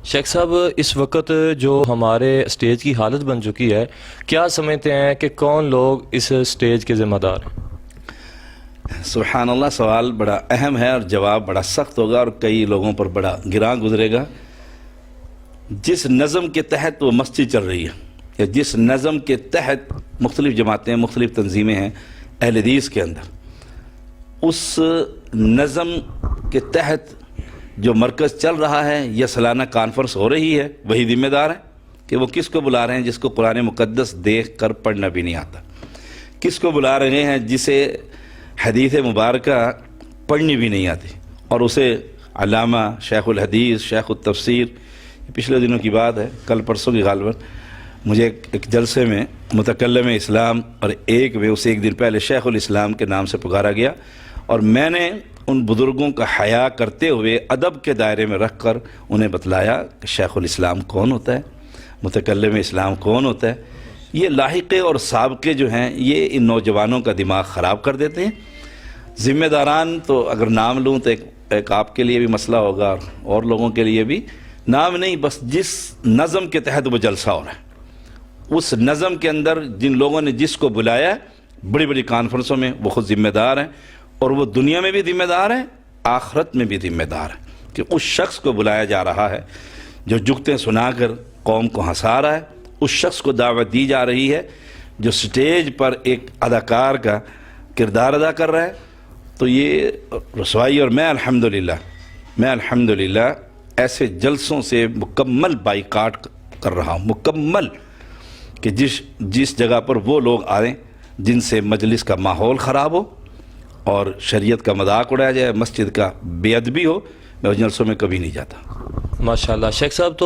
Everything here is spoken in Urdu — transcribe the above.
شیخ صاحب، اس وقت جو ہمارے اسٹیج کی حالت بن چکی ہے، کیا سمجھتے ہیں کہ کون لوگ اس اسٹیج کے ذمہ دار ہیں؟ سبحان اللہ، سوال بڑا اہم ہے اور جواب بڑا سخت ہوگا اور کئی لوگوں پر بڑا گراں گزرے گا۔ جس نظم کے تحت وہ مسجد چل رہی ہے یا جس نظم کے تحت مختلف جماعتیں، مختلف تنظیمیں ہیں اہل حدیث کے اندر، اس نظم کے تحت جو مرکز چل رہا ہے یا سالانہ کانفرنس ہو رہی ہے، وہی ذمہ دار ہے کہ وہ کس کو بلا رہے ہیں جس کو قرآن مقدس دیکھ کر پڑھنا بھی نہیں آتا، کس کو بلا رہے ہیں جسے حدیث مبارکہ پڑھنی بھی نہیں آتی اور اسے علامہ، شیخ الحدیث، شیخ التفسیر۔ پچھلے دنوں کی بات ہے، کل پرسوں کی غالباً، مجھے ایک جلسے میں متکلم اسلام اور ایک دن پہلے شیخ الاسلام کے نام سے پکارا گیا اور میں نے ان بزرگوں کا حیا کرتے ہوئے ادب کے دائرے میں رکھ کر انہیں بتلایا کہ شیخ الاسلام کون ہوتا ہے، متکلم اسلام کون ہوتا ہے۔ یہ لاحقے اور سابقے جو ہیں یہ ان نوجوانوں کا دماغ خراب کر دیتے ہیں۔ ذمہ داران تو اگر نام لوں تو ایک آپ کے لیے بھی مسئلہ ہوگا اور لوگوں کے لیے بھی، نام نہیں، بس جس نظم کے تحت وہ جلسہ ہو رہا ہے، اس نظم کے اندر جن لوگوں نے جس کو بلایا ہے بڑی بڑی کانفرنسوں میں، وہ خود ذمہ دار ہیں اور وہ دنیا میں بھی ذمہ دار ہیں، آخرت میں بھی ذمہ دار ہیں کہ اس شخص کو بلایا جا رہا ہے جو جگتیں سنا کر قوم کو ہنسا رہا ہے، اس شخص کو دعوت دی جا رہی ہے جو سٹیج پر ایک اداکار کا کردار ادا کر رہا ہے۔ تو یہ رسوائی، اور میں الحمدللہ ایسے جلسوں سے مکمل بائیکاٹ کر رہا ہوں، مکمل، کہ جس جگہ پر وہ لوگ آئیں جن سے مجلس کا ماحول خراب ہو اور شریعت کا مذاق اڑایا جائے، مسجد کا بے ادبی ہو، میں اس جلسوں میں کبھی نہیں جاتا۔ ماشاءاللہ شیخ صاحب، تو